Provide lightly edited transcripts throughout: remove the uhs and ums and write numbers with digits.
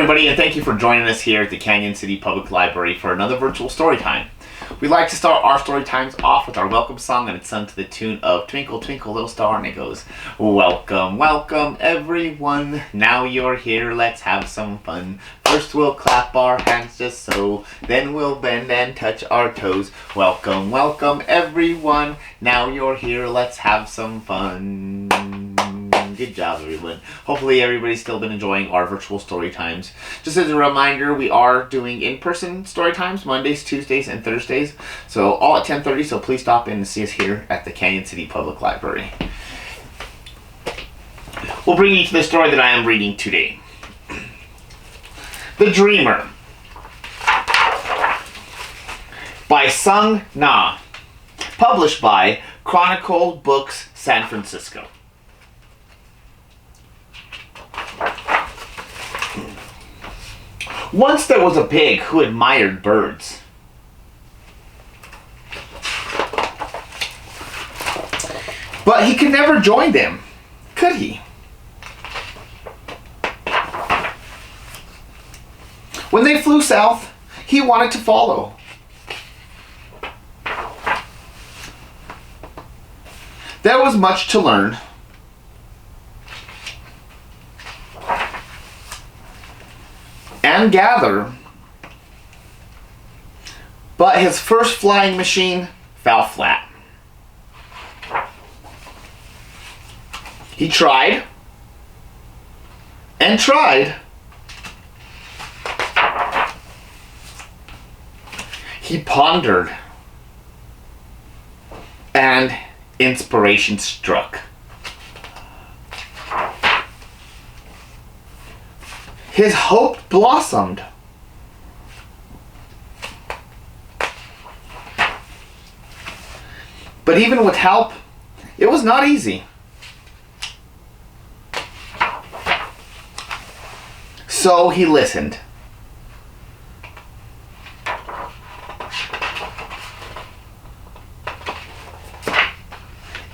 everybody, and thank you for joining us here at the Canyon City Public Library for another virtual story time. We like to start our story times off with our welcome song, and it's sung to the tune of Twinkle Twinkle Little Star, and it goes, welcome, welcome everyone, now you're here, let's have some fun. First we'll clap our hands just so, then we'll bend and touch our toes. Welcome, welcome everyone, now you're here, let's have some fun. Good job, everyone. Hopefully everybody's still been enjoying our virtual story times. Just as a reminder, we are doing in-person story times Mondays, Tuesdays, and Thursdays. So all at 10:30, so please stop in and see us here at the Canyon City Public Library. We'll bring you to the story that I am reading today. The Dreamer by Sung Na. Published by Chronicle Books, San Francisco. Once there was a pig who admired birds. But he could never join them, could he? When they flew south, he wanted to follow. There was much to learn. And gather, but his first flying machine fell flat. He tried and tried. He pondered, and inspiration struck. His hope blossomed. But even with help, it was not easy. So he listened.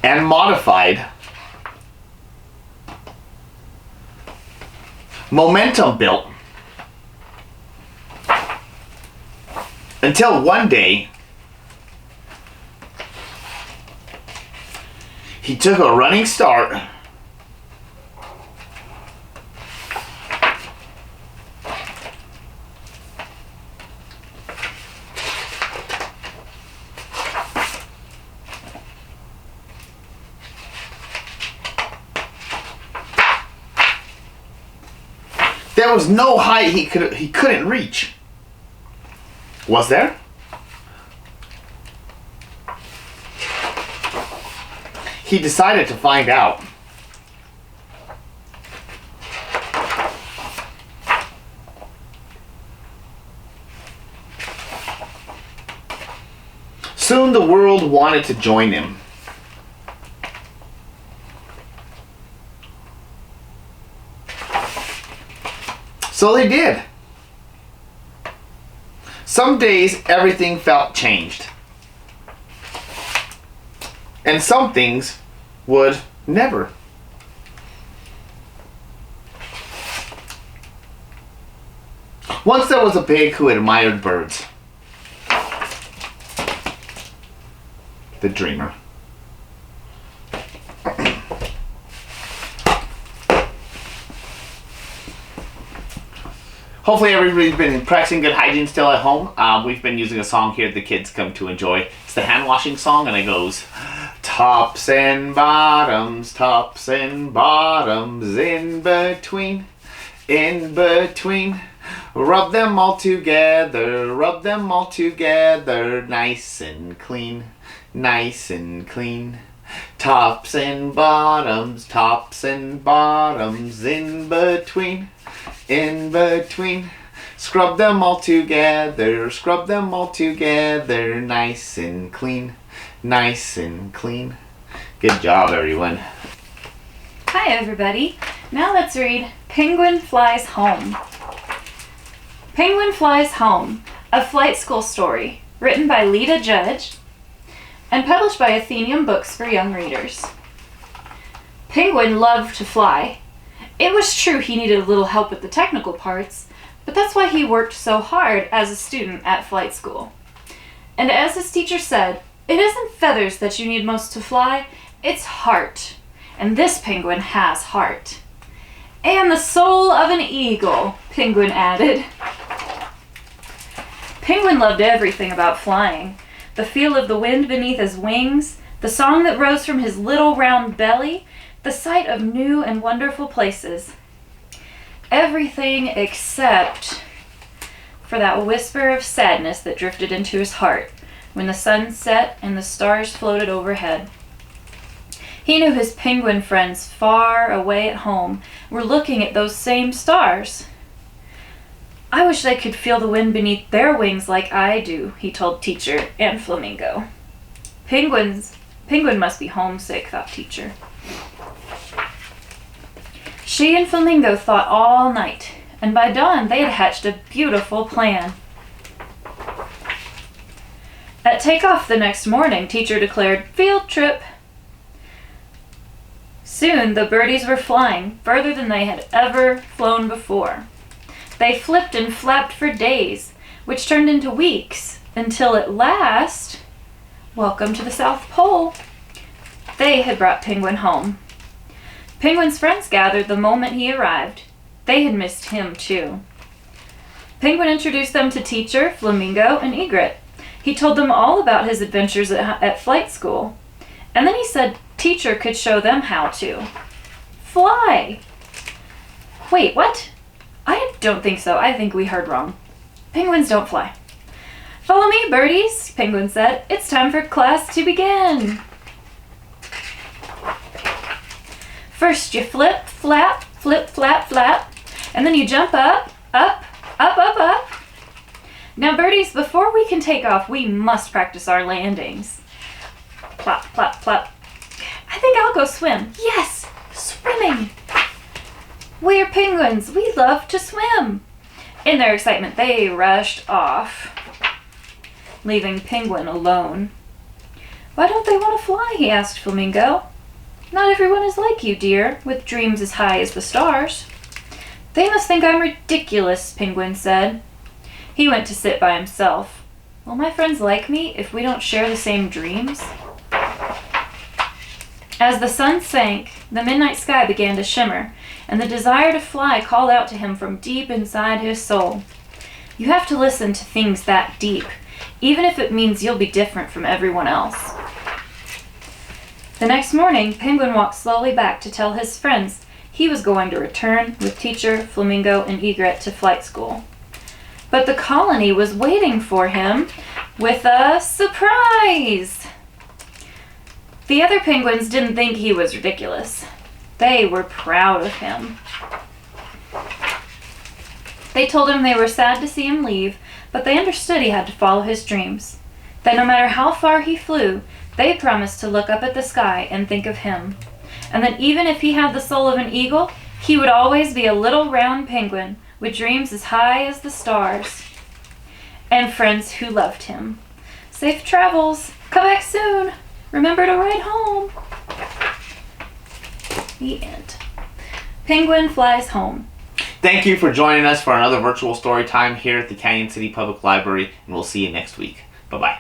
And modified. Momentum built. Until one day, he took a running start. There was no height he couldn't reach. Was there? He decided to find out. Soon the world wanted to join him. So they did. Some days everything felt changed. And some things would never. Once there was a pig who admired birds. The Dreamer. Hopefully everybody's been practicing good hygiene still at home. We've been using a song here the kids come to enjoy. It's the hand washing song, and it goes, tops and bottoms, in between, rub them all together, nice and clean, tops and bottoms, in between, scrub them all together, nice and clean. Good job, everyone. Hi, everybody. Now let's read Penguin Flies Home. Penguin Flies Home, a flight school story, written by Lita Judge and published by Athenaeum Books for young readers. Penguin loved to fly. It was true he needed a little help with the technical parts, But that's why he worked so hard as a student at flight school. And as his teacher said, it isn't feathers that you need most to fly, it's heart. And this penguin has heart. And the soul of an eagle, Penguin added. Penguin loved everything about flying. The feel of the wind beneath his wings, the song that rose from his little round belly, the sight of new and wonderful places. Everything except for that whisper of sadness that drifted into his heart when the sun set and the stars floated overhead. He knew his penguin friends far away at home were looking at those same stars. I wish they could feel the wind beneath their wings like I do, he told Teacher and Flamingo. Penguin must be homesick, thought Teacher. She and Flamingo thought all night, and by dawn they had hatched a beautiful plan. At takeoff the next morning, Teacher declared, "Field trip." Soon the birdies were flying further than they had ever flown before. They flipped and flapped for days, which turned into weeks, until at last, welcome to the South Pole, they had brought Penguin home. Penguin's friends gathered the moment he arrived. They had missed him too. Penguin introduced them to Teacher, Flamingo, and Egret. He told them all about his adventures at flight school. And then he said Teacher could show them how to fly. Wait, what? I don't think so. I think we heard wrong. Penguins don't fly. Follow me, birdies, Penguin said. It's time for class to begin. First you flip, flap, flap, and then you jump up, up, up, up, up. Now, birdies, before we can take off, we must practice our landings. Plop, plop, plop. I think I'll go swim. Yes, swimming. We're penguins. We love to swim. In their excitement, they rushed off, leaving Penguin alone. Why don't they want to fly? He asked Flamingo. Not everyone is like you, dear, with dreams as high as the stars. They must think I'm ridiculous, Penguin said. He went to sit by himself. Will my friends like me if we don't share the same dreams? As the sun sank, the midnight sky began to shimmer, and the desire to fly called out to him from deep inside his soul. You have to listen to things that deep, even if it means you'll be different from everyone else. The next morning, Penguin walked slowly back to tell his friends he was going to return with Teacher, Flamingo, and Egret to flight school. But the colony was waiting for him with a surprise! The other penguins didn't think he was ridiculous. They were proud of him. They told him they were sad to see him leave, but they understood he had to follow his dreams. That no matter how far he flew, they promised to look up at the sky and think of him. And that even if he had the soul of an eagle, he would always be a little round penguin with dreams as high as the stars. And friends who loved him. Safe travels. Come back soon. Remember to ride home. The end. Penguin flies home. Thank you for joining us for another virtual story time here at the Canyon City Public Library, and we'll see you next week. Bye-bye.